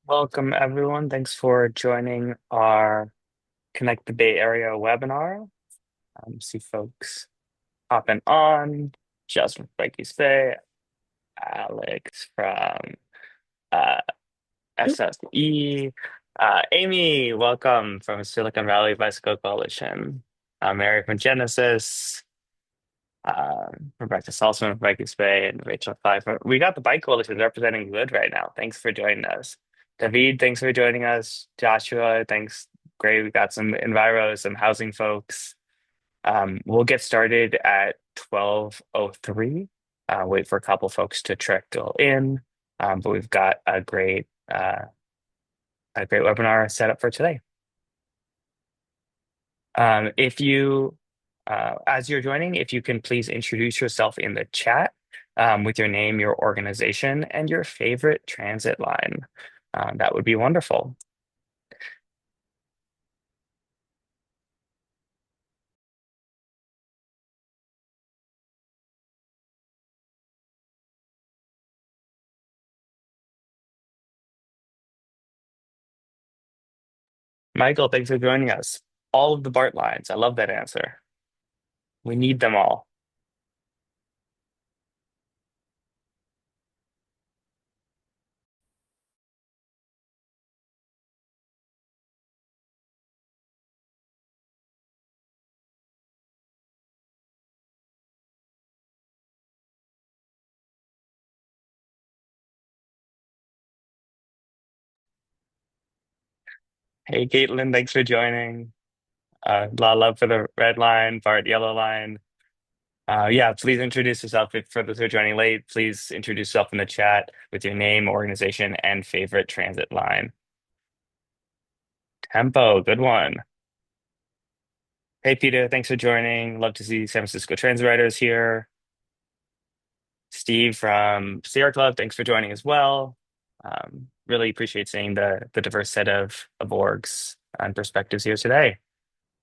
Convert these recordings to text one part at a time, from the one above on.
Welcome, everyone. Thanks for joining our Connect the Bay Area webinar. See folks hopping on. Justin from Frankie's Bay, Alex from uh, SSE, Amy, welcome from Silicon Valley Bicycle Coalition, Mary from Genesis, Rebecca Salzman from Frankie's Bay, and Rachel Pfeiffer. We got the Bike Coalition representing good right now. Thanks for joining us. David, thanks for joining us. Joshua, thanks. Great. We got some Enviro, some housing folks. We'll get started at 12:03. Wait for a couple folks to trickle in. But we've got a great webinar set up for today. If you As you're joining, if you can please introduce yourself in the chat with your name, your organization, and your favorite transit line. That would be wonderful. Michael, thanks for joining us. All of the BART lines. I love that answer. We need them all. Hey, Caitlin, thanks for joining. A lot of love for the red line, BART yellow line. Yeah, please introduce yourself. If for those who are joining late, please introduce yourself in the chat with your name, organization, and favorite transit line. Tempo, good one. Hey, Peter, thanks for joining. Love to see San Francisco Transit Riders here. Steve from Sierra Club, thanks for joining as well. Really appreciate seeing the diverse set of orgs and perspectives here today.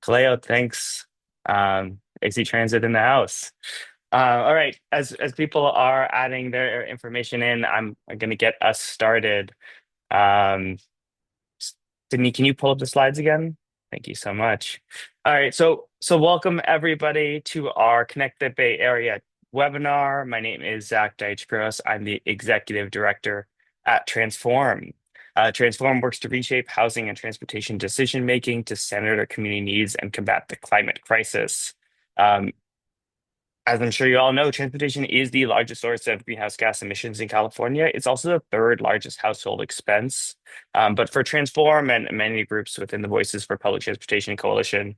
Kaleo, thanks. AC Transit in the house. All right, as people are adding their information in, I'm going to get us started. Um, Sydney, can you pull up the slides again? Thank you so much. All right, so welcome everybody to our Connect the Bay Area webinar. My name is Zach Deitch-Gross. I'm the Executive Director at Transform. Transform works to reshape housing and transportation decision-making to center their community needs and combat the climate crisis. Um, as I'm sure you all know, transportation is the largest source of greenhouse gas emissions in California. It's also the third largest household expense. But for Transform and many groups within the Voices for Public Transportation Coalition,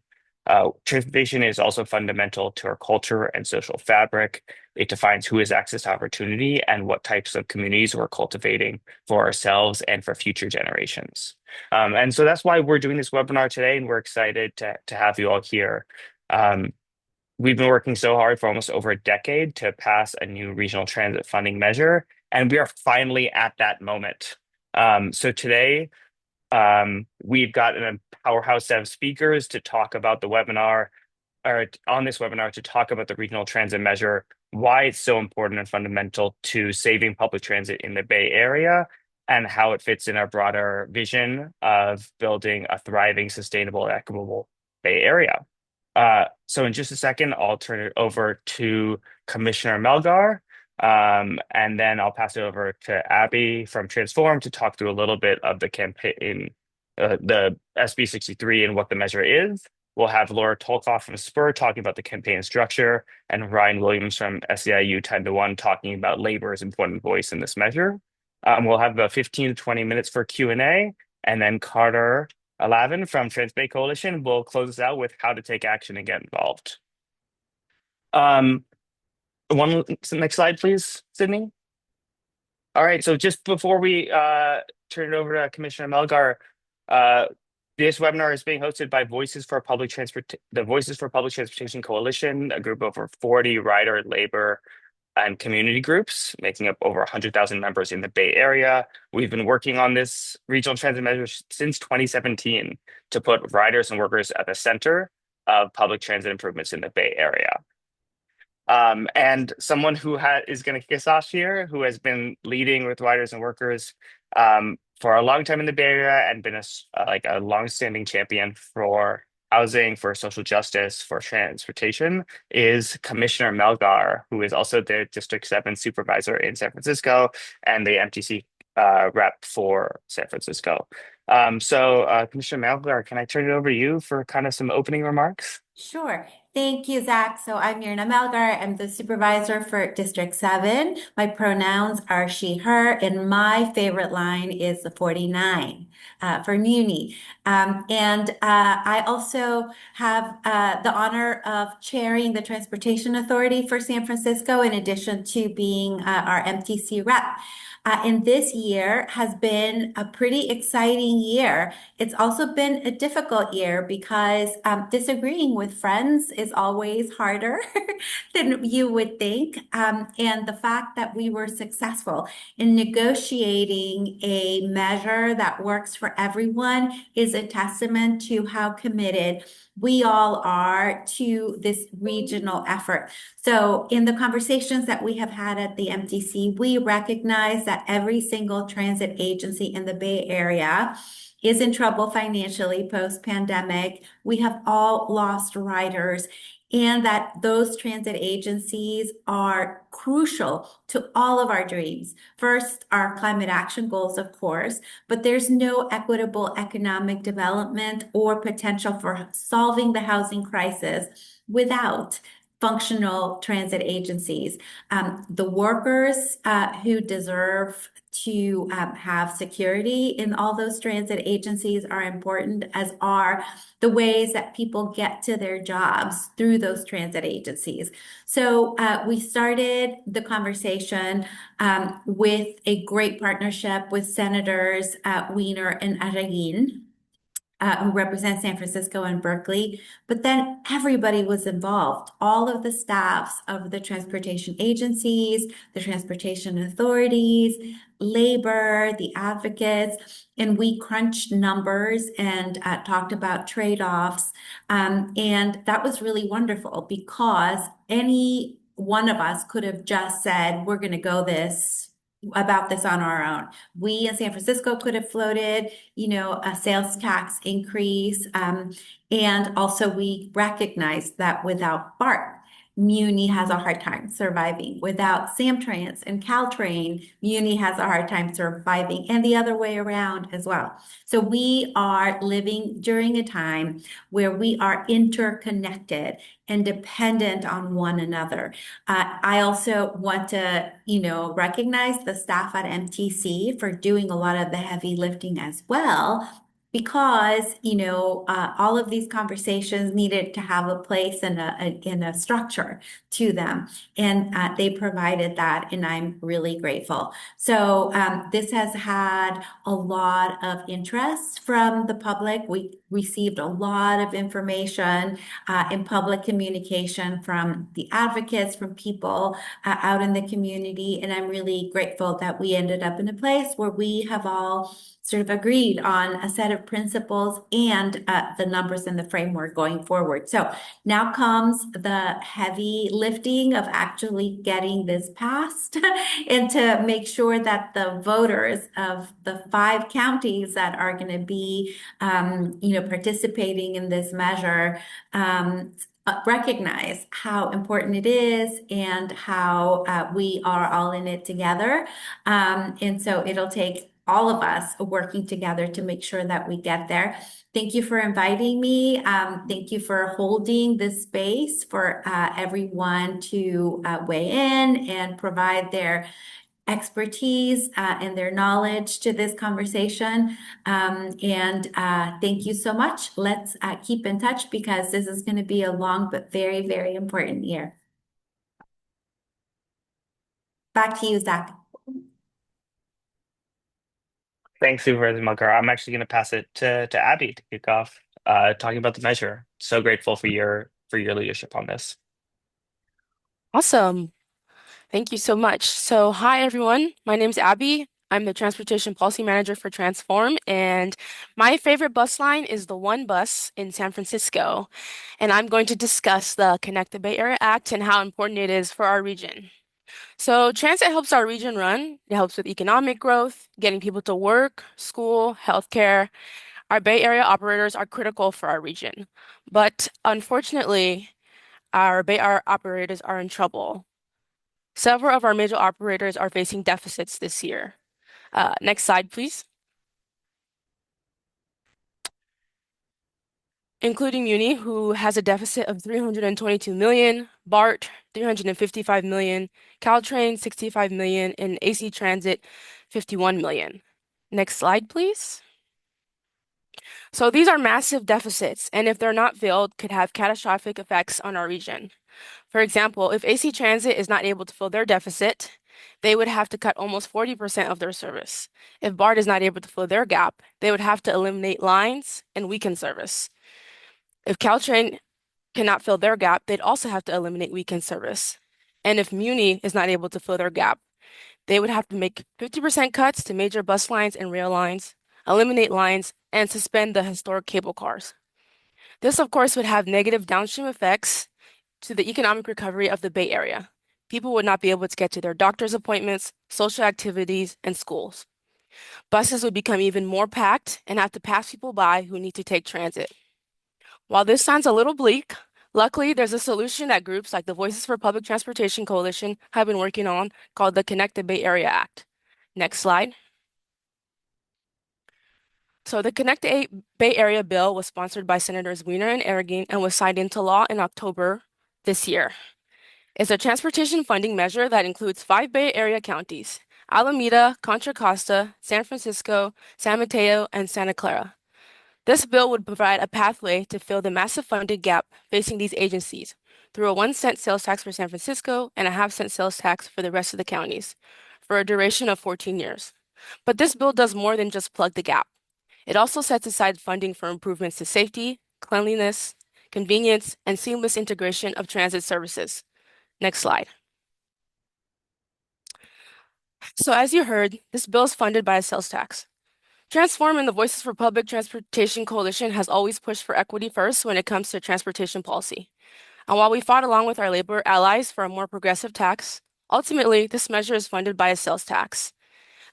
transportation is also fundamental to our culture and social fabric. It defines who has access to opportunity and what types of communities we're cultivating for ourselves and for future generations. And so that's why we're doing this webinar today, and we're excited to have you all here. We've been working so hard for almost over a decade to pass a new regional transit funding measure, and we are finally at that moment. So today, we've got a powerhouse set of speakers to talk about the webinar, or on this webinar to talk about the regional transit measure, why it's so important and fundamental to saving public transit in the Bay Area, and how it fits in our broader vision of building a thriving, sustainable, and equitable Bay Area. So in just a second, I'll turn it over to Commissioner Melgar, and then I'll pass it over to Abby from Transform to talk through a little bit of the campaign, the SB 63 and what the measure is. We'll have Laura Tolkoff from Spur talking about the campaign structure, and Ryan Williams from SEIU 10 to 1 talking about labor's important voice in this measure. We'll have about 15 to 20 minutes for Q&A, and then Carter Alavin from Transbay Coalition will close us out with how to take action and get involved. Um, next slide, please, Sydney. All right, so just before we turn it over to Commissioner Melgar, this webinar is being hosted by the Voices for Public Transportation Coalition, a group of over 40 rider, labor, and community groups, making up over 100,000 members in the Bay Area. We've been working on this regional transit measure since 2017 to put riders and workers at the center of public transit improvements in the Bay Area. And someone who is going to kick us off here, who has been leading with riders and workers for a long time in the Bay Area and been like a long-standing champion for housing, for social justice, for transportation is Commissioner Melgar, who is also the District 7 supervisor in San Francisco and the MTC rep for San Francisco. Commissioner Melgar, can I turn it over to you for kind of some opening remarks? Sure. Thank you, Zach. So I'm Mirna Melgar. I'm the supervisor for District 7. My pronouns are she, her, and my favorite line is the 49 for Muni. And I also have the honor of chairing the Transportation Authority for San Francisco, in addition to being our MTC rep. And this year has been a pretty exciting year. It's also been a difficult year because disagreeing with friends is always harder than you would think. And the fact that we were successful in negotiating a measure that works for everyone is a testament to how committed we all are to this regional effort. So, in the conversations that we have had at the MTC, we recognize that every single transit agency in the Bay Area is in trouble financially post-pandemic. We have all lost riders, and that those transit agencies are crucial to all of our dreams. First, our climate action goals, of course, but there's no equitable economic development or potential for solving the housing crisis without functional transit agencies. The workers who deserve to have security in all those transit agencies are important, as are the ways that people get to their jobs through those transit agencies. So we started the conversation with a great partnership with Senators Weiner and Arreguín, who represent San Francisco and Berkeley, but then everybody was involved. All of the staffs of the transportation agencies, the transportation authorities, labor, the advocates, and we crunched numbers and talked about trade-offs. And that was really wonderful because any one of us could have just said, we're going to go about this on our own. We in San Francisco could have floated, a sales tax increase. And also we recognize that without BART, Muni has a hard time surviving. Without Samtrans and Caltrain, Muni has a hard time surviving, and the other way around as well. So we are living during a time where we are interconnected and dependent on one another. I also want to, recognize the staff at MTC for doing a lot of the heavy lifting as well, because all of these conversations needed to have a place and a structure to them, and they provided that, and I'm really grateful. So this has had a lot of interest from the public. We received a lot of information in public communication from the advocates, from people out in the community, and I'm really grateful that we ended up in a place where we have all sort of agreed on a set of principles and the numbers and the framework going forward. So now comes the heavy lifting of actually getting this passed and to make sure that the voters of the 5 counties that are going to be, participating in this measure, recognize how important it is and how we are all in it together. And so it'll take all of us working together to make sure that we get there. Thank you for inviting me. Thank you for holding this space for everyone to weigh in and provide their expertise and their knowledge to this conversation. And thank you so much. Let's keep in touch because this is going to be a long but very, very important year. Back to you, Zach. Thanks, Supervisor Melgar. I'm actually going to pass it to Abby to kick off talking about the measure. So grateful for your leadership on this. Awesome. Thank you so much. So, hi everyone. My name's Abby. I'm the Transportation Policy Manager for Transform, and my favorite bus line is the One Bus in San Francisco. And I'm going to discuss the Connect the Bay Area Act and how important it is for our region. So transit helps our region run. It helps with economic growth, getting people to work, school, healthcare. Our Bay Area operators are critical for our region. But unfortunately, our Bay Area operators are in trouble. Several of our major operators are facing deficits this year. Next slide, please. Including Muni, who has a deficit of 322 million, BART 355 million, Caltrain 65 million, and AC Transit 51 million. Next slide, please. So these are massive deficits, and if they're not filled, could have catastrophic effects on our region. For example, if AC Transit is not able to fill their deficit, they would have to cut almost 40% of their service. If BART is not able to fill their gap, they would have to eliminate lines and weaken service. If Caltrain cannot fill their gap, they'd also have to eliminate weekend service. And if Muni is not able to fill their gap, they would have to make 50% cuts to major bus lines and rail lines, eliminate lines, and suspend the historic cable cars. This, of course, would have negative downstream effects to the economic recovery of the Bay Area. People would not be able to get to their doctor's appointments, social activities, and schools. Buses would become even more packed and have to pass people by who need to take transit. While this sounds a little bleak, luckily there's a solution that groups like the Voices for Public Transportation Coalition have been working on called the Connect the Bay Area Act. Next slide. So the Bay Area bill was sponsored by Senators Weiner and Arreguín and was signed into law in October this year. It's a transportation funding measure that includes 5 Bay Area counties: Alameda, Contra Costa, San Francisco, San Mateo, and Santa Clara. This bill would provide a pathway to fill the massive funding gap facing these agencies through a 1 cent sales tax for San Francisco and a half-cent sales tax for the rest of the counties for a duration of 14 years. But this bill does more than just plug the gap. It also sets aside funding for improvements to safety, cleanliness, convenience, and seamless integration of transit services. Next slide. So as you heard, this bill is funded by a sales tax. Transform and the Voices for Public Transportation Coalition has always pushed for equity first when it comes to transportation policy. And while we fought along with our labor allies for a more progressive tax, ultimately this measure is funded by a sales tax.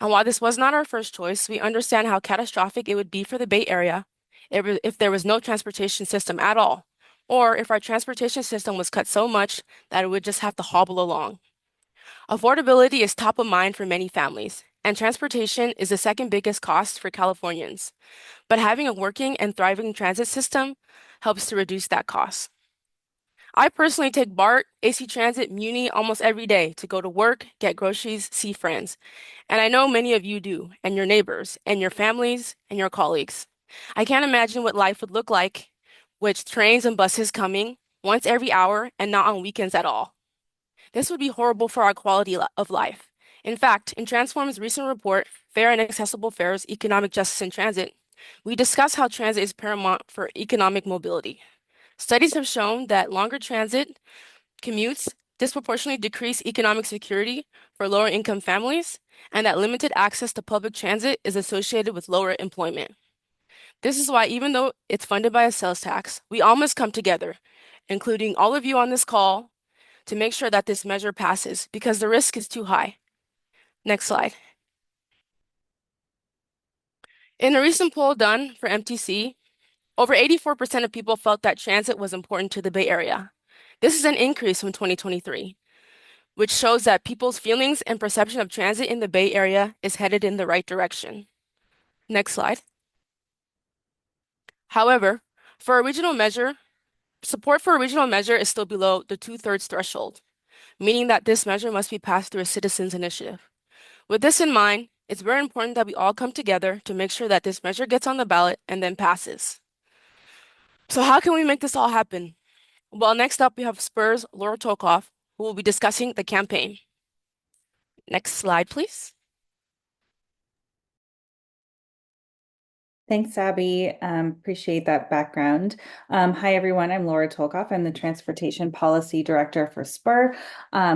And while this was not our first choice, we understand how catastrophic it would be for the Bay Area if there was no transportation system at all, or if our transportation system was cut so much that it would just have to hobble along. Affordability is top of mind for many families, and transportation is the second biggest cost for Californians. But having a working and thriving transit system helps to reduce that cost. I personally take BART, AC Transit, Muni almost every day to go to work, get groceries, see friends. And I know many of you do, and your neighbors, and your families, and your colleagues. I can't imagine what life would look like with trains and buses coming once every hour and not on weekends at all. This would be horrible for our quality of life. In fact, in Transform's recent report, Fair and Accessible Fares, Economic Justice in Transit, we discuss how transit is paramount for economic mobility. Studies have shown that longer transit commutes disproportionately decrease economic security for lower income families, and that limited access to public transit is associated with lower employment. This is why, even though it's funded by a sales tax, we all must come together, including all of you on this call, to make sure that this measure passes because the risk is too high. Next slide. In a recent poll done for MTC, over 84% of people felt that transit was important to the Bay Area. This is an increase from 2023, which shows that people's feelings and perception of transit in the Bay Area is headed in the right direction. Next slide. However, for a regional measure, support for a regional measure is still below the two-thirds threshold, meaning that this measure must be passed through a citizens' initiative. With this in mind, it's very important that we all come together to make sure that this measure gets on the ballot and then passes. So how can we make this all happen? Well, next up, we have Spur's Laura Tokov, who will be discussing the campaign. Next slide, please. Thanks, Abby. Appreciate that background. Hi, everyone. I'm Laura Tolkoff. I'm the Transportation Policy Director for Spur.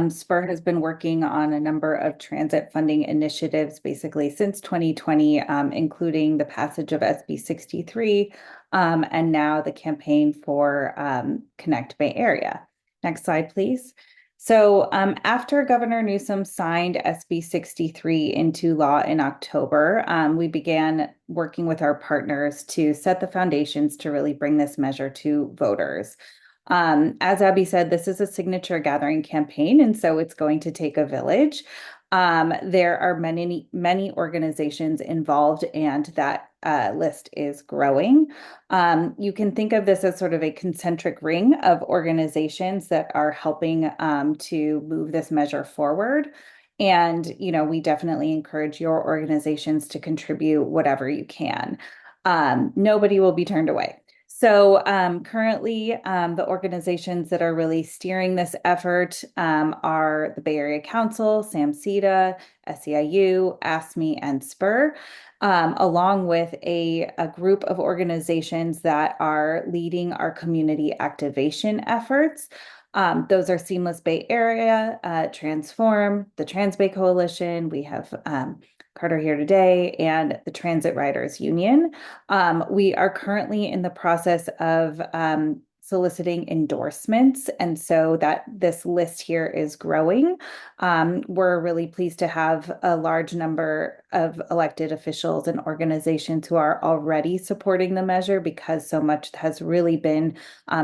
Spur has been working on a number of transit funding initiatives basically since 2020, including the passage of SB 63, and now the campaign for Connect Bay Area. Next slide, please. So after Governor Newsom signed SB 63 into law in October, we began working with our partners to set the foundations to really bring this measure to voters. As Abby said, this is a signature gathering campaign, and so it's going to take a village. There are many organizations involved, and that list is growing. You can think of this as sort of a concentric ring of organizations that are helping to move this measure forward. And, we definitely encourage your organizations to contribute whatever you can. Nobody will be turned away. So currently, the organizations that are really steering this effort are the Bay Area Council, SAMCETA, SEIU, ASME, and SPUR, along with a group of organizations that are leading our community activation efforts. Those are Seamless Bay Area, Transform, the Trans Bay Coalition. We have Carter Here Today, and the Transit Riders Union. We are currently in the process of soliciting endorsements, and so that this list here is growing. We're really pleased to have a large number of elected officials and organizations who are already supporting the measure because so much has really been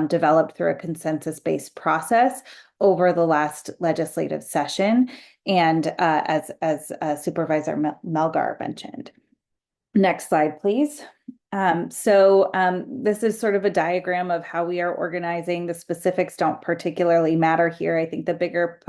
developed through a consensus-based process over the last legislative session, and as Supervisor Melgar mentioned. Next slide, please. This is sort of a diagram of how we are organizing. The specifics don't particularly matter here. I think the bigger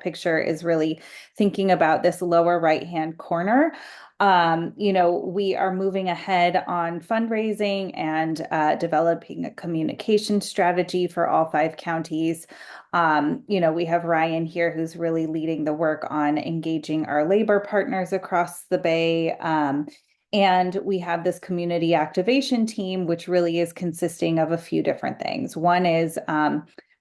picture is really thinking about this lower right-hand corner. We are moving ahead on fundraising and developing a communication strategy for all 5 counties. We have Ryan here who's really leading the work on engaging our labor partners across the Bay. And we have this community activation team, which really is consisting of a few different things. One is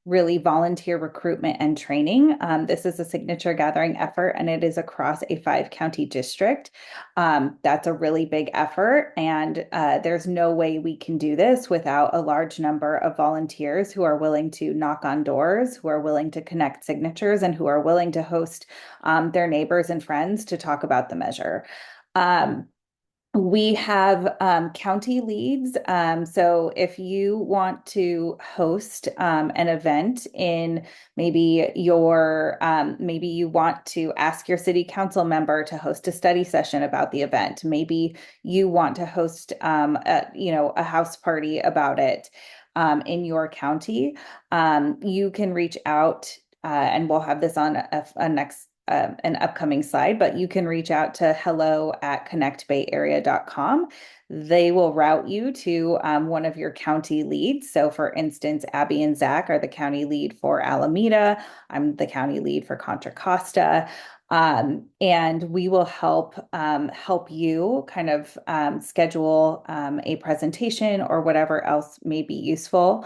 really volunteer recruitment and training. This is a signature gathering effort, and it is across a 5-county district. That's a really big effort, and there's no way we can do this without a large number of volunteers who are willing to knock on doors, who are willing to connect signatures, and who are willing to host their neighbors and friends to talk about the measure. We have county leads. So if you want to host an event in maybe maybe you want to ask your city council member to host a study session about the event. Maybe you want to host a house party about it in your county. You can reach out and we'll have this on a next an upcoming slide, but you can reach out to hello@connectbayarea.com. They will route you to one of your county leads. So for instance, Abby and Zach are the county lead for Alameda. I'm the county lead for Contra Costa. And we will help you kind of schedule a presentation or whatever else may be useful.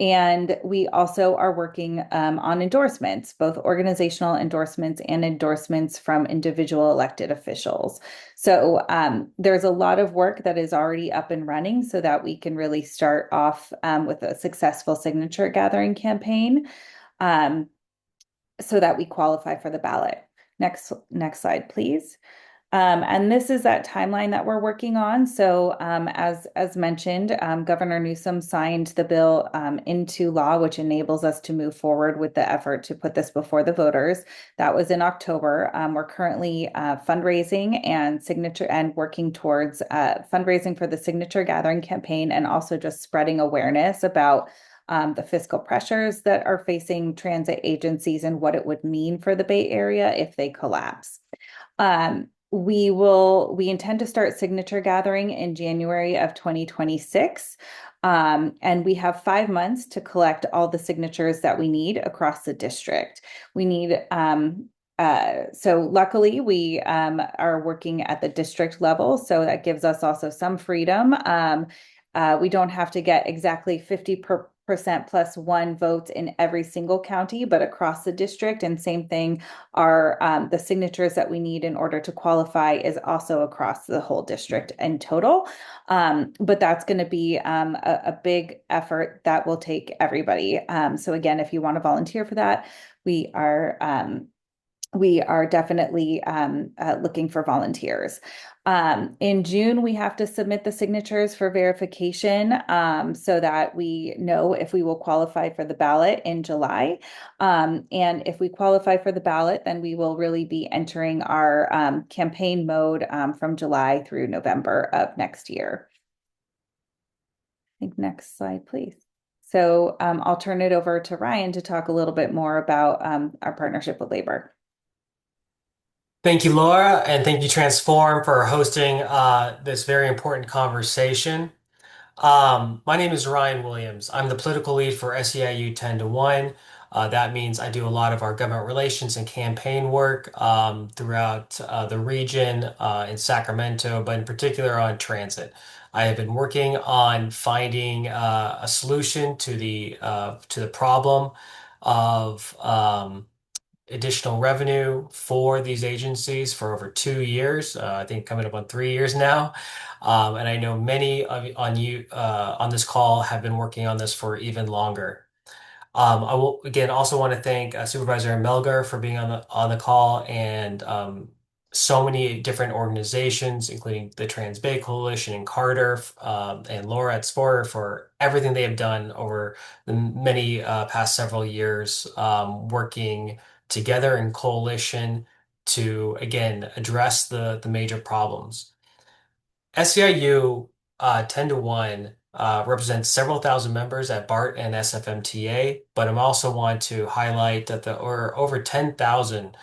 And we also are working on endorsements, both organizational endorsements and endorsements from individual elected officials. So there's a lot of work that is already up and running so that we can really start off with a successful signature gathering campaign so that we qualify for the ballot. Next slide, please. And this is that timeline that we're working on. So as mentioned, Governor Newsom signed the bill into law, which enables us to move forward with the effort to put this before the voters. That was in October. We're currently fundraising and working towards fundraising for the signature gathering campaign, and also just spreading awareness about the fiscal pressures that are facing transit agencies and what it would mean for the Bay Area if they collapse. We intend to start signature gathering in January of 2026. And we have 5 months to collect all the signatures that we need across the district. We need, so luckily we are working at the district level, so that gives us also some freedom. We don't have to get exactly percent plus one votes in every single county, but across the district. And same thing, our the signatures that we need in order to qualify is also across the whole district in total. But that's going to be a big effort that will take everybody. So again, if you want to volunteer for that, we are we are definitely looking for volunteers. In June, we have to submit the signatures for verification so that we know if we will qualify for the ballot in July. And if we qualify for the ballot, then we will really be entering our campaign mode from July through November of next year. I think next slide, please. So I'll turn it over to Ryan to talk a little bit more about our partnership with labor. Thank you, Laura, and thank you, Transform, for hosting this very important conversation. My name is Ryan Williams. I'm the political lead for SEIU 10 to 1. That means I do a lot of our government relations and campaign work throughout the region in Sacramento, but in particular on transit. I have been working on finding a solution to the problem of additional revenue for these agencies for over 2 years. I think coming up on 3 years now. And I know many of on you on this call have been working on this for even longer. I will again also want to thank Supervisor Melgar for being on the call and so many different organizations, including the Trans Bay Coalition and Carter and Laura at SPOR for everything they have done over the many past several years, working together in coalition to again address the major problems. SEIU 10 to 1 represents several thousand members at BART and SFMTA, but I also want to highlight that there are over 10,000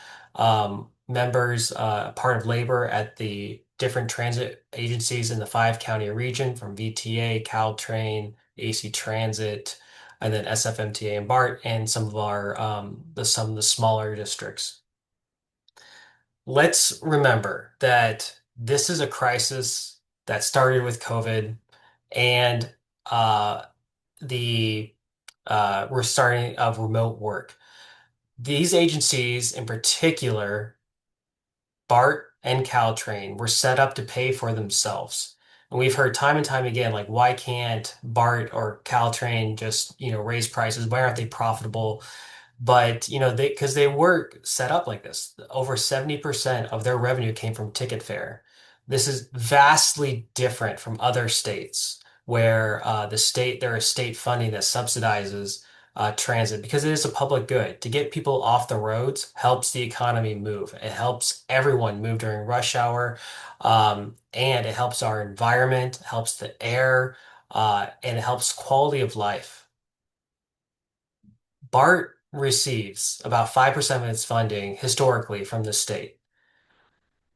members part of labor at the different transit agencies in the five-county region from VTA, Caltrain, AC Transit, and then SFMTA and BART, and some of some of the smaller districts. Let's remember that this is a crisis that started with COVID and uh, the we're starting of remote work. These agencies, in particular, BART and Caltrain, were set up to pay for themselves. And we've heard time and time again, like, why can't BART or Caltrain just, raise prices? Why aren't they profitable? But because they were set up like this, over 70% of their revenue came from ticket fare. This is vastly different from other states where there is state funding that subsidizes transit because it is a public good. To get people off the roads helps the economy move. It helps everyone move during rush hour, and it helps our environment, helps the air, and it helps quality of life. BART receives about 5% of its funding historically from the state.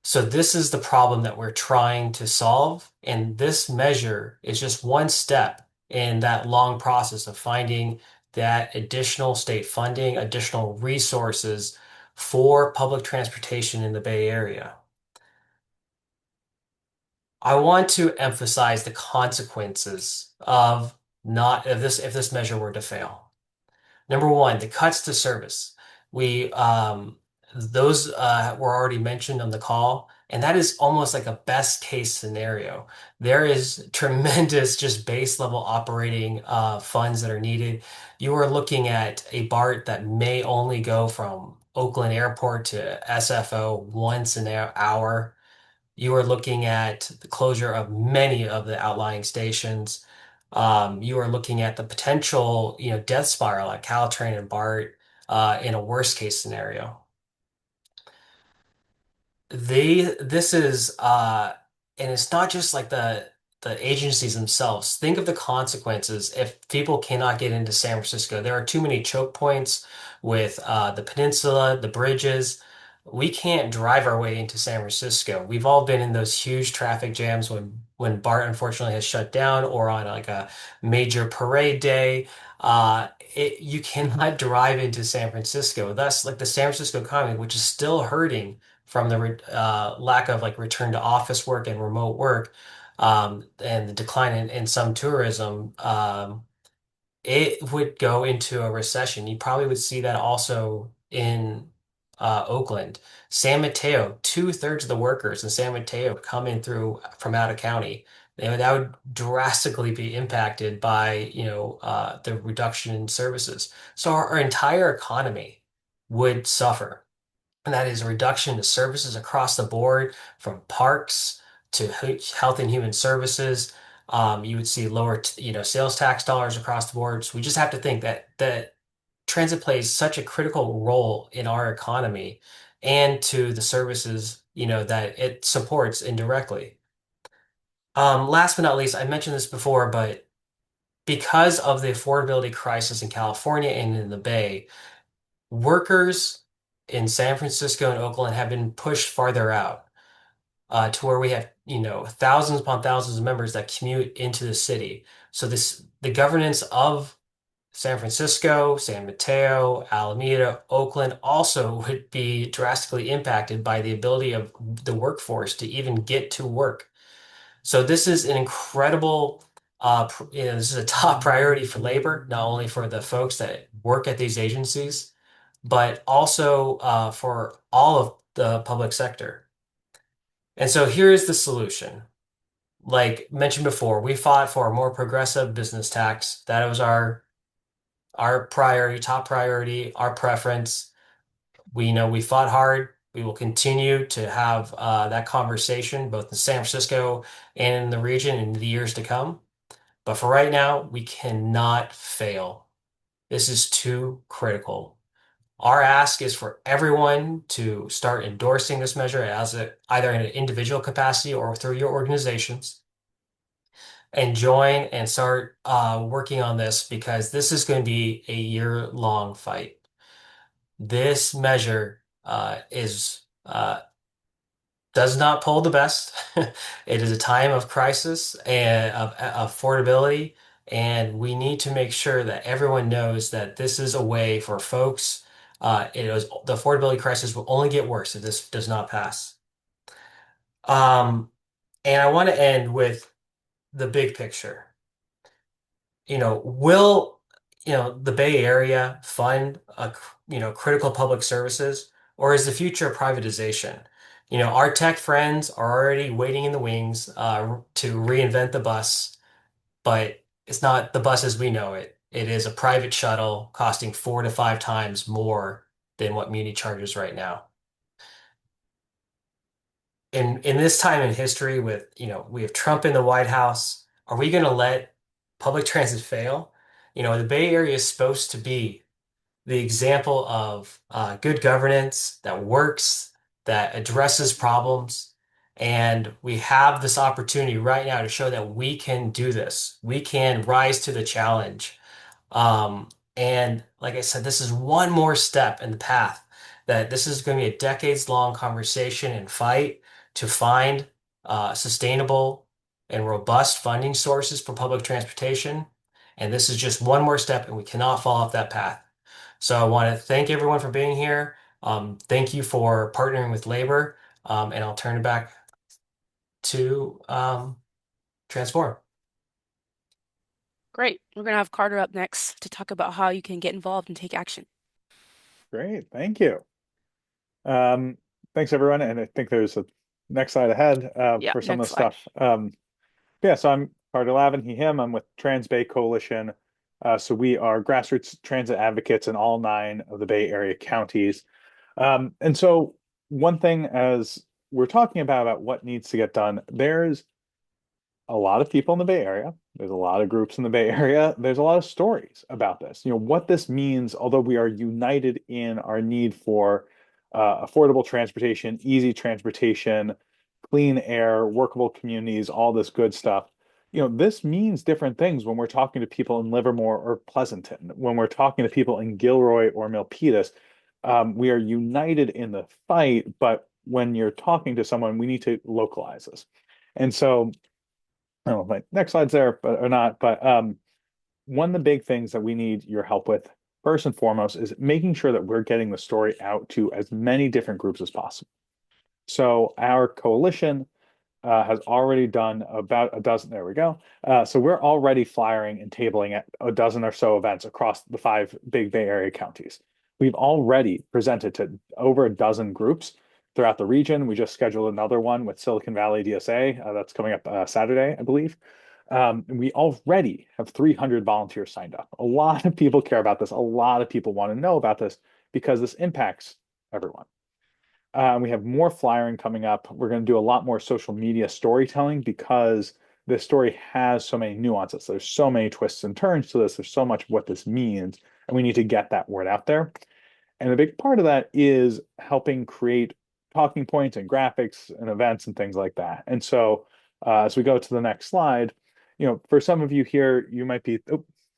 So this is the problem that we're trying to solve. And this measure is just one step in that long process of finding that additional state funding, additional resources for public transportation in the Bay Area. I want to emphasize the consequences of not if this measure were to fail. Number one, the cuts to service. We those were already mentioned on the call, and that is almost like a best case scenario. There is tremendous just base level operating funds that are needed. You are looking at a BART that may only go from Oakland Airport to SFO once an hour. You are looking at the closure of many of the outlying stations. You are looking at the potential, death spiral at Caltrain and BART in a worst case scenario. This is, and it's not just like the agencies themselves. Think of the consequences if people cannot get into San Francisco. There are too many choke points with the peninsula, the bridges. We can't drive our way into San Francisco. We've all been in those huge traffic jams when BART unfortunately has shut down or on like a major parade day. You cannot drive into San Francisco. Thus, like the San Francisco economy, which is still hurting from the lack of like return to office work and remote work, and the decline in some tourism, it would go into a recession. You probably would see that also in Oakland. San Mateo, 2/3 of the workers in San Mateo come in through from out of county. That would drastically be impacted by, the reduction in services. So our entire economy would suffer. And that is a reduction to services across the board, from parks to health and human services. You would see lower, sales tax dollars across the board. So we just have to think that transit plays such a critical role in our economy and to the services, that it supports indirectly. Last but not least, I mentioned this before, but because of the affordability crisis in California and in the Bay, workers in San Francisco and Oakland have been pushed farther out, to where we have, thousands upon thousands of members that commute into the city. So the governance of San Francisco, San Mateo, Alameda, Oakland also would be drastically impacted by the ability of the workforce to even get to work. So this is an incredible, this is a top priority for labor, not only for the folks that work at these agencies, but also for all of the public sector. And so here is the solution. Like mentioned before, we fought for a more progressive business tax. That was our priority, top priority, our preference. We fought hard. We will continue to have that conversation both in San Francisco and in the region in the years to come. But for right now, we cannot fail. This is too critical. Our ask is for everyone to start endorsing this measure either in an individual capacity or through your organizations, and join and start working on this, because this is going to be a year-long fight. This measure does not poll the best. It is a time of crisis and of affordability, and we need to make sure that everyone knows that this is a way for folks. The affordability crisis will only get worse if this does not pass. And I want to end with the big picture. Will, the Bay Area fund critical public services, or is the future privatization? Our tech friends are already waiting in the wings to reinvent the bus, but it's not the bus as we know it. It is a private shuttle costing 4 to 5 times more than what Muni charges right now. In this time in history with, we have Trump in the White House, are we going to let public transit fail? The Bay Area is supposed to be the example of good governance that works, that addresses problems. And we have this opportunity right now to show that we can do this. We can rise to the challenge. And like I said, this is one more step in the path that this is going to be a decades-long conversation and fight to find sustainable and robust funding sources for public transportation. And this is just one more step, and we cannot fall off that path. So I want to thank everyone for being here. Thank you for partnering with labor, and I'll turn it back to Transform. Great. We're going to have Carter up next to talk about how you can get involved and take action. Great, thank you. Thanks everyone, and I think there's a next slide ahead Yeah, for some of next the slide. stuff. Yeah, so I'm Carter Lavin, he, him. I'm with Trans Bay Coalition. So we are grassroots transit advocates in all 9 of the Bay Area counties. And so one thing, as we're talking about what needs to get done, there's a lot of people in the Bay Area. There's a lot of groups in the Bay Area. There's a lot of stories about this. What this means, although we are united in our need for affordable transportation, easy transportation, clean air, workable communities, all this good stuff. This means different things when we're talking to people in Livermore or Pleasanton, when we're talking to people in Gilroy or Milpitas. We are united in the fight, but when you're talking to someone, we need to localize this. And so I don't know if my next slide's there, but or not. But one of the big things that we need your help with, first and foremost, is making sure that we're getting the story out to as many different groups as possible. So our coalition has already done about a dozen. There we go. So we're already flyering and tabling at a dozen or so events across the 5 big Bay Area counties. We've already presented to over a dozen groups throughout the region. We just scheduled another one with Silicon Valley DSA that's coming up Saturday, I believe. We already have 300 volunteers signed up. A lot of people care about this. A lot of people want to know about this because this impacts everyone. We have more flyering coming up. We're going to do a lot more social media storytelling because this story has so many nuances. There's so many twists and turns to this. There's so much of what this means, and we need to get that word out there. And a big part of that is helping create talking points and graphics and events and things like that. And so, as we go to the next slide, for some of you here, you might be,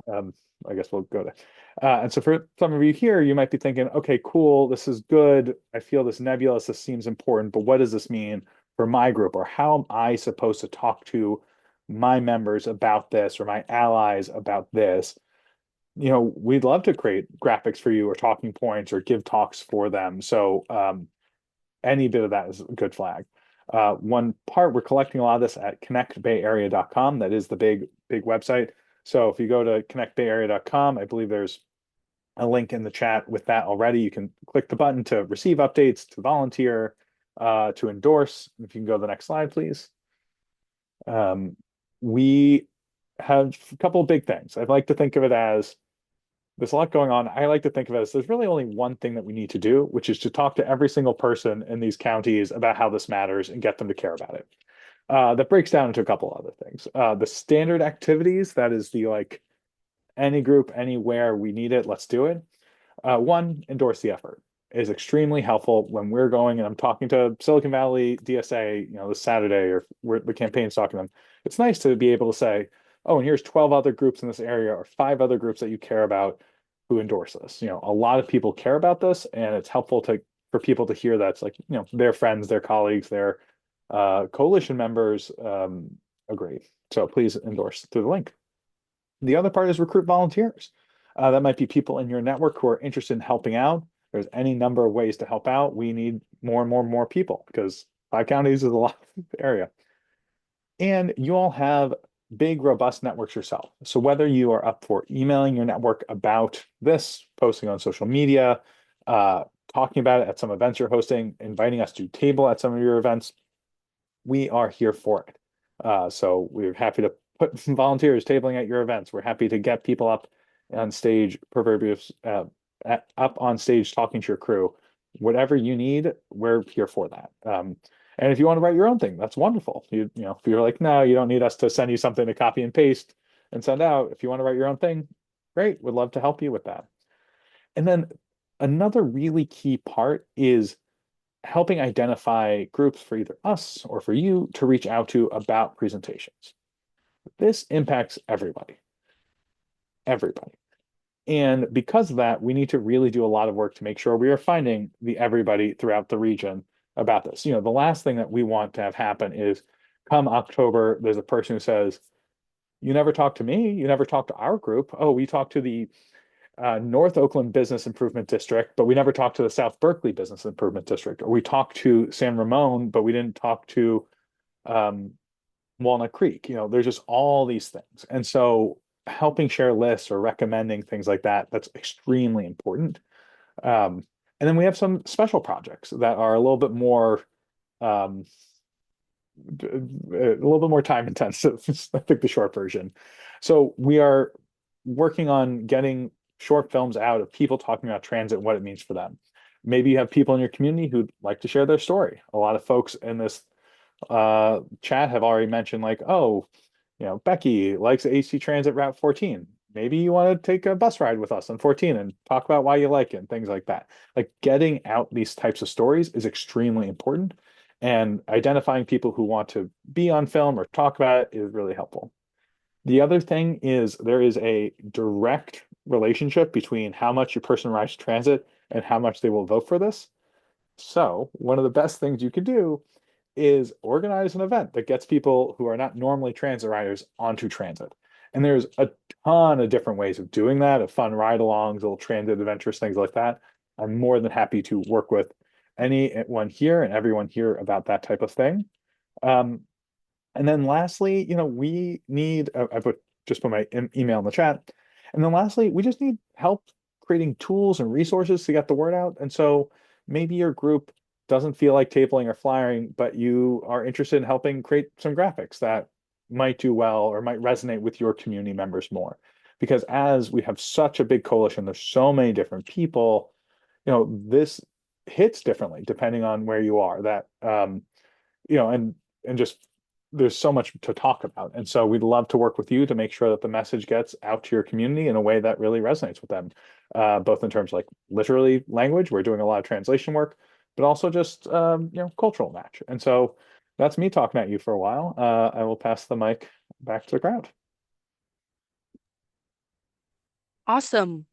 I guess we'll go to, and so for some of you here, you might be thinking, okay, cool, this is good. I feel this nebulous, this seems important, but what does this mean for my group? Or how am I supposed to talk to my members about this or my allies about this? We'd love to create graphics for you or talking points or give talks for them. So any bit of that is a good flag. One part, we're collecting a lot of this at connectbayarea.com. That is the big website. So if you go to connectbayarea.com, I believe there's a link in the chat with that already. You can click the button to receive updates, to volunteer, to endorse. If you can go to the next slide, please. We have a couple of big things. I'd like to think of it as there's a lot going on. I like to think of it as there's really only one thing that we need to do, which is to talk to every single person in these counties about how this matters and get them to care about it. That breaks down into a couple other things. The standard activities, that is the like any group, anywhere we need it, let's do it. One, endorse the effort is extremely helpful when we're going and I'm talking to Silicon Valley DSA, this Saturday, or the campaign's talking to them. It's nice to be able to say, oh, and here's 12 other groups in this area or 5 other groups that you care about who endorse this. A lot of people care about this, and it's helpful for people to hear that it's like, their friends, their colleagues, their coalition members agree. So please endorse through the link. The other part is recruit volunteers. That might be people in your network who are interested in helping out. There's any number of ways to help out. We need more and more people because 5 counties is a lot of area. And you all have big, robust networks yourself. So whether you are up for emailing your network about this, posting on social media, talking about it at some events you're hosting, inviting us to table at some of your events, we are here for it. So we're happy to put some volunteers tabling at your events. We're happy to get people up on stage, up on stage talking to your crew. Whatever you need, we're here for that. And if you want to write your own thing, that's wonderful. If you're like, no, you don't need us to send you something to copy and paste and send out. If you want to write your own thing, great. We'd love to help you with that. And then another really key part is helping identify groups for either us or for you to reach out to about presentations. This impacts everybody. Everybody. And because of that, we need to really do a lot of work to make sure we are finding the everybody throughout the region about this. The last thing that we want to have happen is come October, there's a person who says, you never talked to me, you never talked to our group. Oh, we talked to the North Oakland Business Improvement District, but we never talked to the South Berkeley Business Improvement District. Or we talked to San Ramon, but we didn't talk to Walnut Creek. There's just all these things. And so helping share lists or recommending things like that, that's extremely important. And then we have some special projects that are a little bit more time intensive. I think the short version. So we are working on getting short films out of people talking about transit and what it means for them. Maybe you have people in your community who'd like to share their story. A lot of folks in this chat have already mentioned like, oh, Becky likes AC Transit Route 14. Maybe you want to take a bus ride with us on 14 and talk about why you like it and things like that. Like getting out these types of stories is extremely important, and identifying people who want to be on film or talk about it is really helpful. The other thing is there is a direct relationship between how much your person rides transit and how much they will vote for this. So one of the best things you could do is organize an event that gets people who are not normally transit riders onto transit. And there's a ton of different ways of doing that, of fun ride-alongs, little transit adventures, things like that. I'm more than happy to work with anyone here and everyone here about that type of thing. And then lastly, we need, I just put my email in the chat. And then lastly, we just need help creating tools and resources to get the word out. And so maybe your group doesn't feel like tabling or flyering, but you are interested in helping create some graphics that might do well or might resonate with your community members more. Because as we have such a big coalition, there's so many different people, this hits differently depending on where you are. And just there's so much to talk about. And so we'd love to work with you to make sure that the message gets out to your community in a way that really resonates with them, both in terms of like literally language, we're doing a lot of translation work, but also just cultural match. And so that's me talking at you for a while. I will pass the mic back to the crowd. Awesome.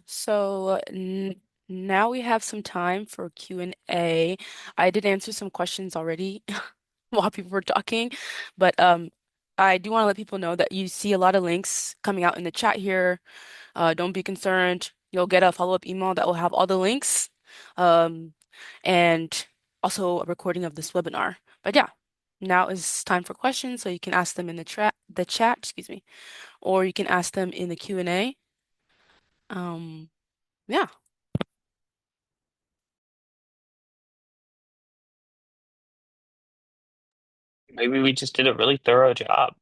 So n now we have some time for Q&A. I did answer some questions already while people were talking, but I do want to let people know that you see a lot of links coming out in the chat here. Don't be concerned. You'll get a follow-up email that will have all the links, um, and also a recording of this webinar. But yeah, now is time for questions, so you can ask them in the chat, excuse me, or you can ask them in the Q&A. Yeah. Maybe we just did a really thorough job.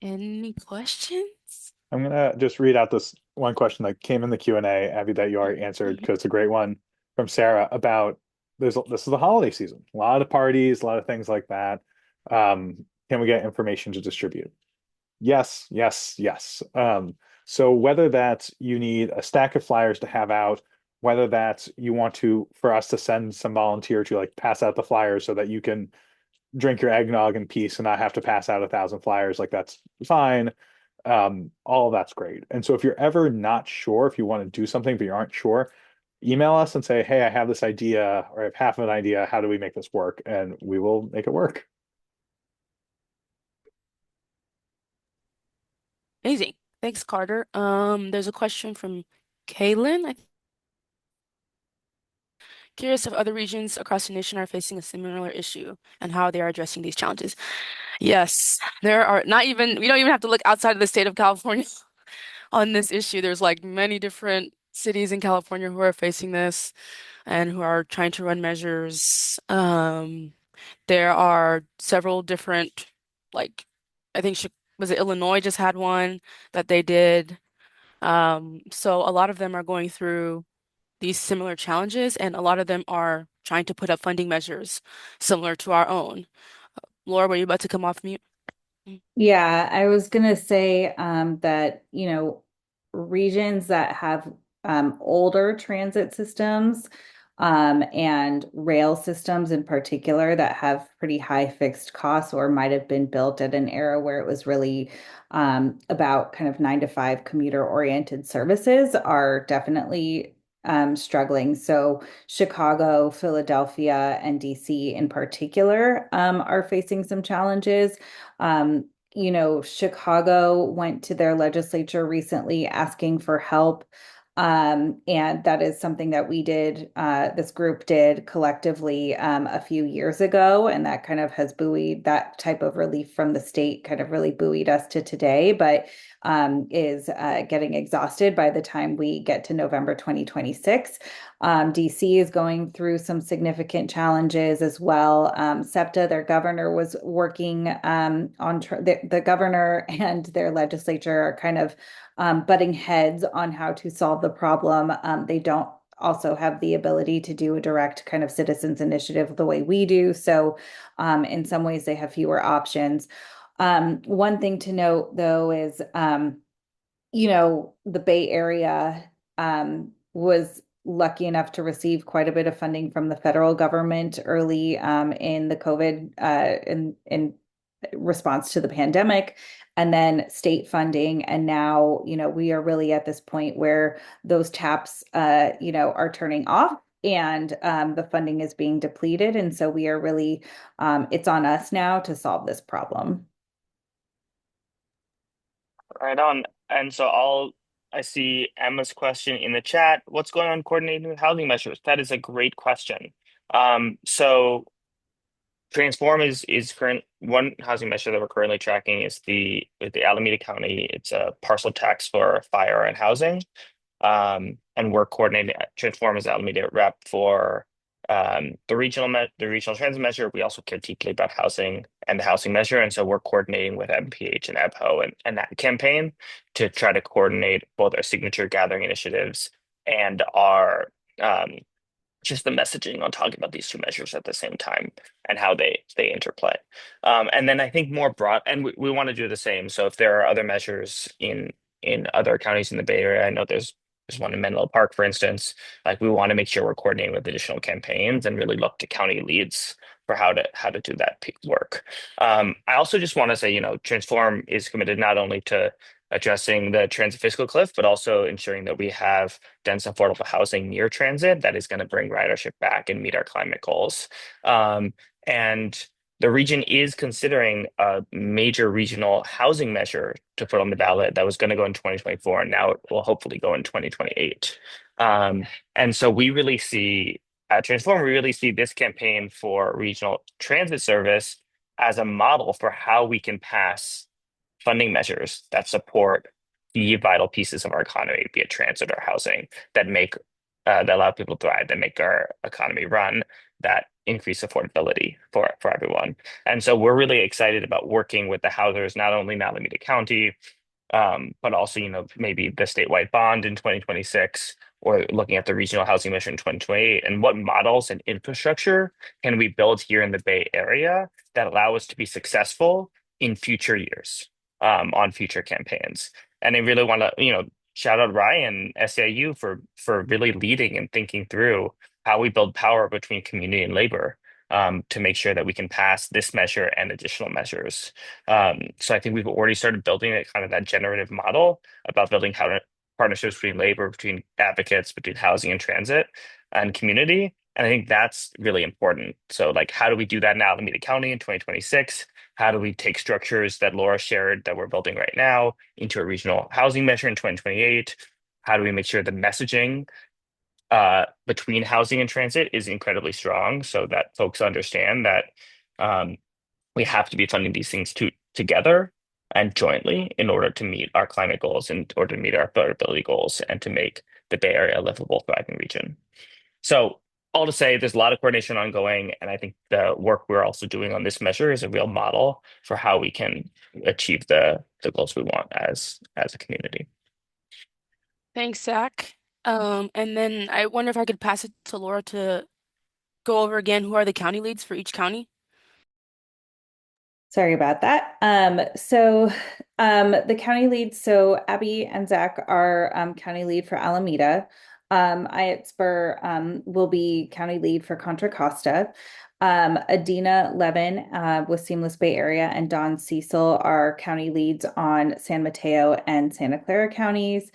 Any questions? I'm gonna just read out this one question that came in the Q&A, Abby, that you already answered Mhm. because it's a great one from Sarah about this is the holiday season, a lot of parties, a lot of things like that. Can we get information to distribute? Yes, yes, yes. So whether that's you need a stack of flyers to have out, whether that's you want for us to send some volunteer to like pass out the flyers so that you can drink your eggnog in peace and not have to pass out 1,000 flyers, like that's fine. All of that's great. And so if you're ever not sure, if you want to do something but you aren't sure, email us and say, hey, I have this idea or I have half of an idea. How do we make this work? And we will make it work. Amazing. Thanks, Carter. There's a question from Kaylin. Curious if other regions across the nation are facing a similar issue and how they are addressing these challenges. Yes, there are we don't even have to look outside of the state of California on this issue. There's like many different cities in California who are facing this and who are trying to run measures. There are several different, like, I think, was it Illinois just had one that they did. So a lot of them are going through these similar challenges, and a lot of them are trying to put up funding measures similar to our own. Laura, were you about to come off mute? Yeah, I was gonna say that, regions that have older transit systems and rail systems in particular that have pretty high fixed costs or might have been built at an era where it was really about kind of 9 to 5 commuter oriented services are definitely struggling. So Chicago, Philadelphia, and DC in particular are facing some challenges. Um, Chicago went to their legislature recently asking for help. And that is something that this group did collectively a few years ago. And that kind of has buoyed that type of relief from the state, kind of really buoyed us to today, but is getting exhausted by the time we get to November 2026. DC is going through some significant challenges as well. SEPTA, their governor, was working on the governor and their legislature are kind of butting heads on how to solve the problem. They don't also have the ability to do a direct kind of citizens initiative the way we do. So, in some ways, they have fewer options. One thing to note, though, is the Bay Area was lucky enough to receive quite a bit of funding from the federal government early in the COVID in response to the pandemic, and then state funding. And now, we are really at this point where those taps, are turning off. And the funding is being depleted. And so we are really, it's on us now to solve this problem. Right on. And so I see Emma's question in the chat. What's going on coordinating with housing measures? That is a great question. So Transform is current one housing measure that we're currently tracking is the Alameda County. It's a parcel tax for fire and housing. And we're coordinating Transform as Alameda rep for the regional transit measure. We also care deeply about housing and the housing measure, and so we're coordinating with MPH and EBHO and that campaign to try to coordinate both our signature gathering initiatives and our just the messaging on talking about these two measures at the same time and how they interplay. And then I think more broad, and we want to do the same. So if there are other measures in other counties in the Bay Area, I know there's one in Menlo Park, for instance. Like we want to make sure we're coordinating with additional campaigns and really look to county leads for how to do that work. I also just want to say, Transform is committed not only to addressing the transit fiscal cliff, but also ensuring that we have dense, affordable housing near transit that is going to bring ridership back and meet our climate goals. And the region is considering a major regional housing measure to put on the ballot that was going to go in 2024, and now it will hopefully go in 2028. And so we really see at Transform, we really see this campaign for regional transit service as a model for how we can pass funding measures that support the vital pieces of our economy, be it transit or housing, that allow people to thrive, that make our economy run, that increase affordability for everyone. And so we're really excited about working with the housers, not only in Alameda County, but also, maybe the statewide bond in 2026, or looking at the regional housing mission in 2028, and what models and infrastructure can we build here in the Bay Area that allow us to be successful in future years, on future campaigns. And I really want to, shout out Ryan, SAU, for really leading and thinking through how we build power between community and labor, to make sure that we can pass this measure and additional measures. So I think we've already started building it, kind of that generative model about building partnerships between labor, between advocates, between housing and transit and community. And I think that's really important. So like, how do we do that now in Alameda County in 2026? How do we take structures that Laura shared that we're building right now into a regional housing measure in 2028? How do we make sure the messaging between housing and transit is incredibly strong so that folks understand that um, we have to be funding these things together and jointly in order to meet our climate goals, in order to meet our affordability goals, and to make the Bay Area a livable, thriving region. So all to say, there's a lot of coordination ongoing, and I think the work we're also doing on this measure is a real model for how we can achieve the goals we want as a community. Thanks, Zach. And then I wonder if I could pass it to Laura to go over again who are the county leads for each county. Sorry about that. The county leads, so Abby and Zach are county lead for Alameda. I at Spur will be county lead for Contra Costa. Adina Levin with Seamless Bay Area and Don Cecil are county leads on San Mateo and Santa Clara counties.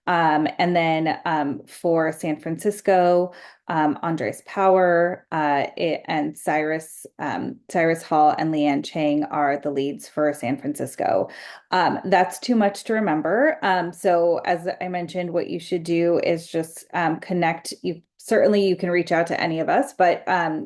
And then for San Francisco, Andres Power and Cyrus Hall and Leanne Chang are the leads for San Francisco. That's too much to remember. So as I mentioned, what you should do is just connect. Certainly you can reach out to any of us, but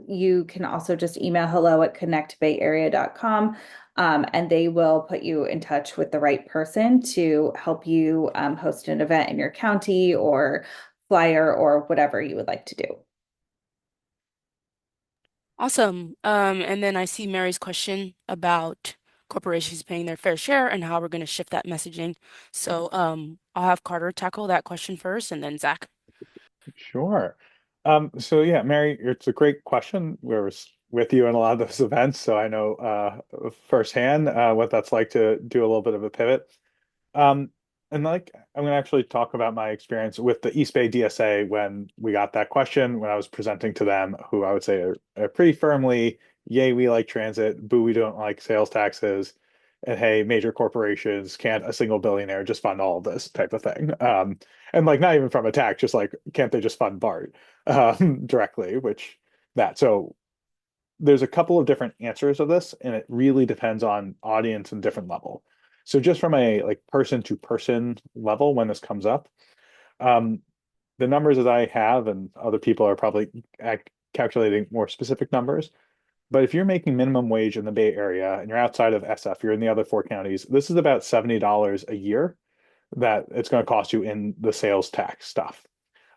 you can also just email hello@connectbayarea.com. And they will put you in touch with the right person to help you host an event in your county or flyer or whatever you would like to do. Awesome. And then I see Mary's question about corporations paying their fair share and how we're going to shift that messaging. So I'll have Carter tackle that question first, and then Zach. Sure. So yeah, Mary, it's a great question. We was with you in a lot of those events, so I know firsthand what that's like to do a little bit of a pivot. Um, and like I'm gonna actually talk about my experience with the East Bay DSA when we got that question when I was presenting to them, who I would say are pretty firmly, yay, we like transit, boo, we don't like sales taxes, and hey, major corporations can't a single billionaire just fund all of this type of thing. And like not even from a tax, just like can't they just fund BART directly, which that so there's a couple of different answers of this, and it really depends on audience and different level. So just from a like person to person level, when this comes up, um, the numbers that I have, and other people are probably calculating more specific numbers. But if you're making minimum wage in the Bay Area and you're outside of SF, you're in the other four counties, this is about $70 a year that it's going to cost you in the sales tax stuff.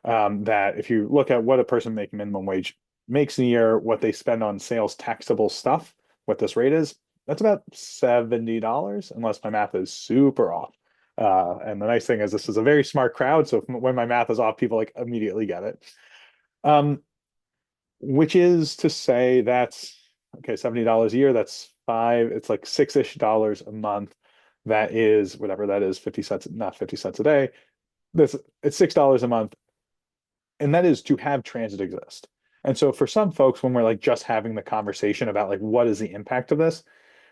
That if you look at what a person making minimum wage makes in a year, what they spend on sales taxable stuff, what this rate is, that's about $70, unless my math is super off. And the nice thing is this is a very smart crowd, so when my math is off, people like immediately get it. Um, which is to say that's okay, $70 a year, that's five, it's like six-ish dollars a month. That is whatever that is, 50 cents, not 50 cents a day. This it's $6 a month, and that is to have transit exist. And so for some folks, when we're like just having the conversation about like what is the impact of this,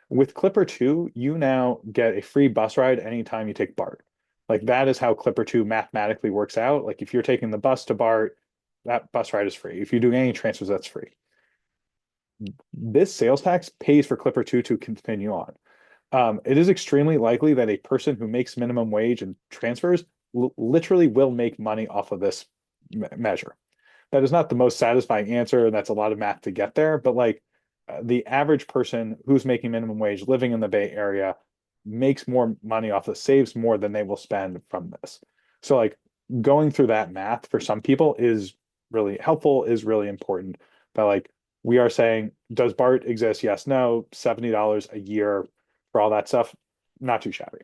with Clipper 2, you now get a free bus ride anytime you take BART. Like that is how Clipper 2 mathematically works out. Like if you're taking the bus to BART, that bus ride is free. If you're doing any transfers, that's free. This sales tax pays for Clipper 2 to continue on. It is extremely likely that a person who makes minimum wage and transfers literally will make money off of this measure. That is not the most satisfying answer, and that's a lot of math to get there. But like the average person who's making minimum wage living in the Bay Area makes more money off this, saves more than they will spend from this. So like going through that math for some people is really helpful, is really important. But like we are saying, does BART exist? Yes, no. $70 a year for all that stuff, not too shabby.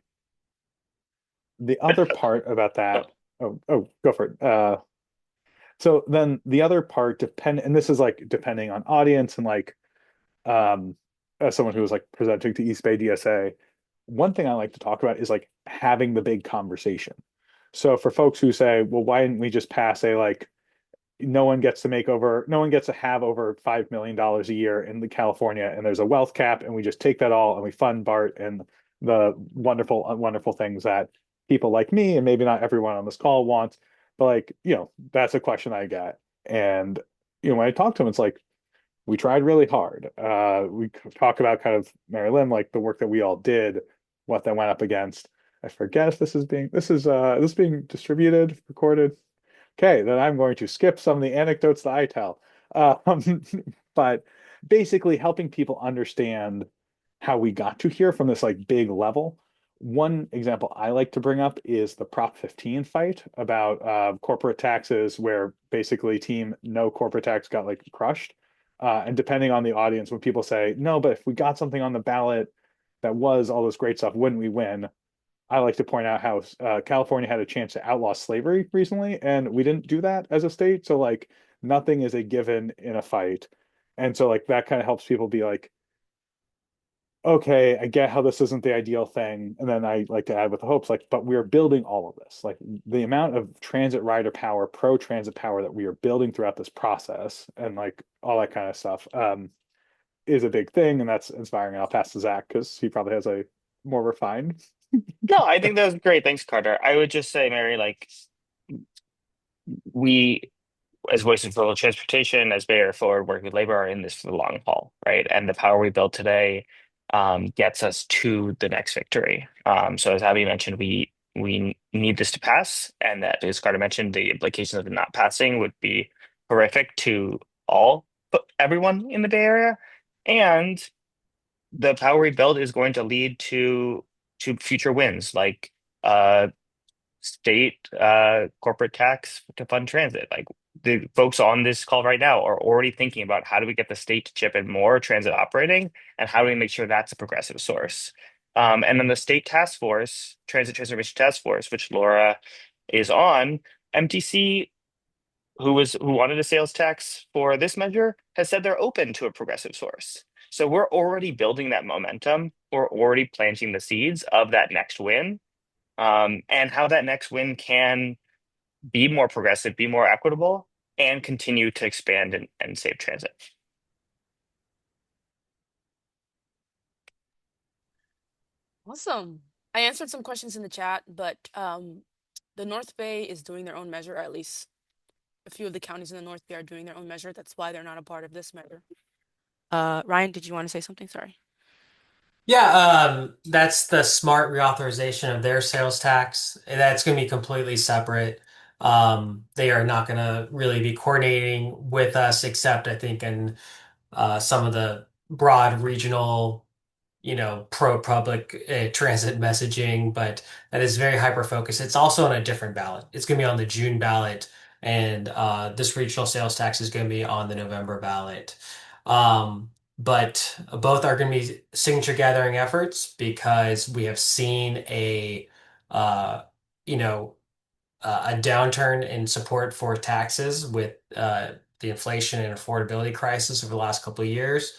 The other part about that, go for it. So then the other part and this is like depending on audience and like as someone who was like presenting to East Bay DSA, one thing I like to talk about is like having the big conversation. So for folks who say, well, why didn't we just pass a like no one gets to have over $5 million a year in the California, and there's a wealth cap, and we just take that all and we fund BART and the wonderful, wonderful things that people like me and maybe not everyone on this call wants. But like, that's a question I get. And when I talk to them, it's like we tried really hard. We talk about kind of Mary Lynn, like the work that we all did, what that went up against. I forget if this is being distributed, recorded. Okay, then I'm going to skip some of the anecdotes that I tell. Um, but basically helping people understand how we got to here from this like big level. One example I like to bring up is the Prop 15 fight about corporate taxes, where basically Team No Corporate Tax got like crushed. And depending on the audience, when people say, no, but if we got something on the ballot that was all this great stuff, wouldn't we win? I like to point out how California had a chance to outlaw slavery recently, and we didn't do that as a state. So like nothing is a given in a fight. And so like that kind of helps people be like, okay, I get how this isn't the ideal thing. And then I like to add with the hopes, like, but we're building all of this. Like the amount of transit rider power, pro transit power that we are building throughout this process and like all that kind of stuff is a big thing. And that's inspiring. I'll pass to Zach because he probably has a more refined. No, I think that was great. Thanks, Carter. I would just say, Mary, like we as voices for rural transportation, as Bay Area Forward, working with labor, are in this for the long haul, right? And the power we build today gets us to the next victory. So as Abby mentioned, we need this to pass, and that, as Carter mentioned, the implications of it not passing would be horrific to everyone in the Bay Area, and the power we build is going to lead to future wins, like state corporate tax to fund transit. Like the folks on this call right now are already thinking about how do we get the state to chip in more transit operating, and how do we make sure that's a progressive source. And then the state task force, Transit Transformation Task Force, which Laura is on, MTC, who wanted a sales tax for this measure, has said they're open to a progressive source. So we're already building that momentum. We're already planting the seeds of that next win, and how that next win can be more progressive, be more equitable, and continue to expand and save transit. Awesome. I answered some questions in the chat, but the North Bay is doing their own measure, or at least a few of the counties in the North Bay are doing their own measure. That's why they're not a part of this measure. Ryan, did you want to say something? Sorry. Yeah, that's the smart reauthorization of their sales tax. That's going to be completely separate. They are not going to really be coordinating with us, except I think in some of the broad regional, pro-public transit messaging, but that is very hyper-focused. It's also on a different ballot. It's going to be on the June ballot, and this regional sales tax is going to be on the November ballot. But both are going to be signature gathering efforts because we have seen uh, you know, a downturn in support for taxes with the inflation and affordability crisis over the last couple of years.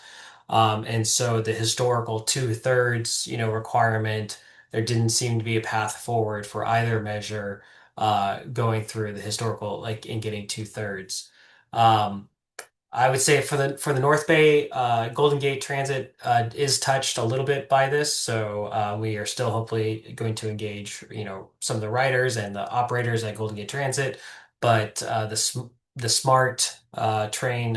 And so the historical two-thirds, requirement, there didn't seem to be a path forward for either measure going through the historical, like in getting two-thirds. Um, I would say for the North Bay, Golden Gate Transit is touched a little bit by this, so we are still hopefully going to engage, some of the riders and the operators at Golden Gate Transit, but the smart train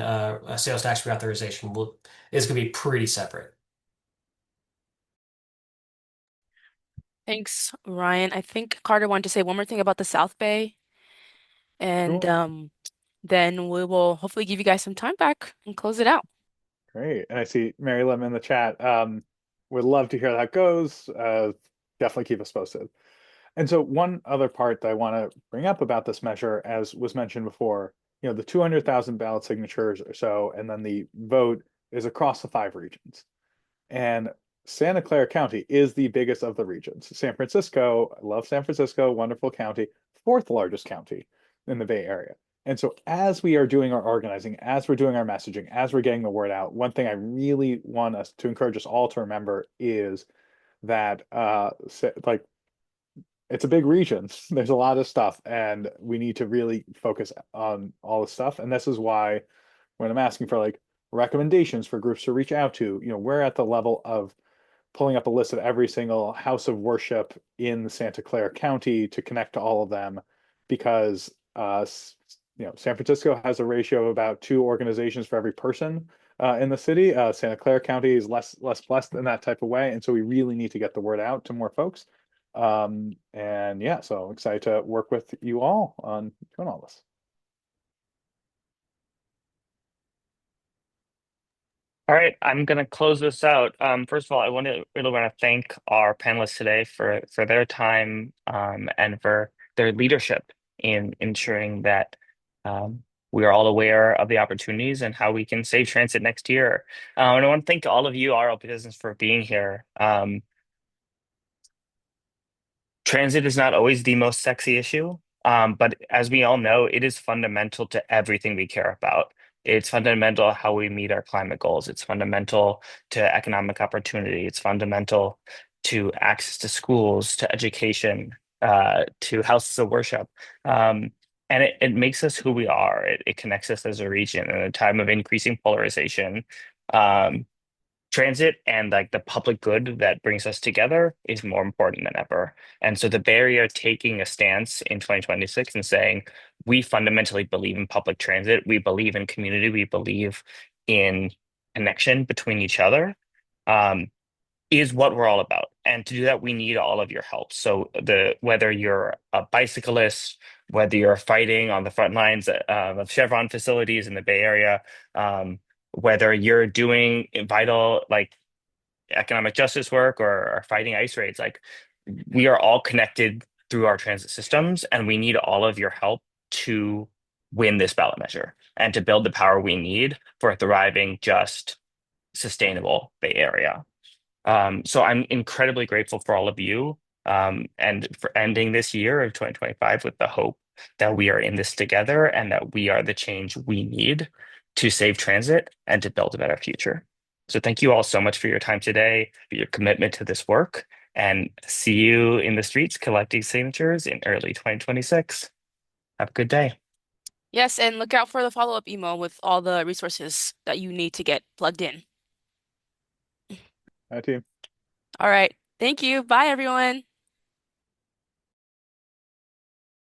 sales tax reauthorization is going to be pretty separate. Thanks, Ryan. I think Carter wanted to say one more thing about the South Bay, and Sure. then we will hopefully give you guys some time back and close it out. Great. And I see Mary Lim in the chat. Would love to hear how that goes. Definitely keep us posted. And so one other part that I want to bring up about this measure, as was mentioned before, the 200,000 ballot signatures or so, and then the vote is across the 5 regions. And Santa Clara County is the biggest of the regions. San Francisco, I love San Francisco, wonderful county, fourth largest county in the Bay Area. And so, as we are doing our organizing, as we're doing our messaging, as we're getting the word out, one thing I really want us to encourage us all to remember is that, like, it's a big region. There's a lot of stuff, and we need to really focus on all the stuff. And this is why, when I'm asking for like recommendations for groups to reach out to, we're at the level of pulling up a list of every single house of worship in Santa Clara County to connect to all of them because San Francisco has a ratio of about 2 organizations for every person in the city. Santa Clara County is less blessed in that type of way, and so we really need to get the word out to more folks. And yeah, so I'm excited to work with you all on doing all this. All right, I'm going to close this out. First of all, I really want to thank our panelists today for their time and for their leadership in ensuring that we are all aware of the opportunities and how we can save transit next year. And I want to thank all of you, RL Business, for being here. Transit is not always the most sexy issue, but as we all know, it is fundamental to everything we care about. It's fundamental how we meet our climate goals. It's fundamental to economic opportunity. It's fundamental to access to schools, to education, to houses of worship. And it makes us who we are. It connects us as a region in a time of increasing polarization. Um, Transit and like the public good that brings us together is more important than ever. And so the Bay Area taking a stance in 2026 and saying, we fundamentally believe in public transit, we believe in community, we believe in connection between each other, um, is what we're all about. And to do that, we need all of your help. So whether you're a bicyclist, whether you're fighting on the front lines of Chevron facilities in the Bay Area, whether you're doing vital like economic justice work or fighting ice raids, like we are all connected through our transit systems, and we need all of your help to win this ballot measure and to build the power we need for a thriving, just, sustainable Bay Area. So I'm incredibly grateful for all of you and for ending this year of 2025 with the hope that we are in this together and that we are the change we need to save transit and to build a better future. So thank you all so much for your time today, for your commitment to this work, and see you in the streets collecting signatures in early 2026. Have a good day. Yes, and look out for the follow-up email with all the resources that you need to get plugged in. Hi, team. All right. Thank you. Bye, everyone.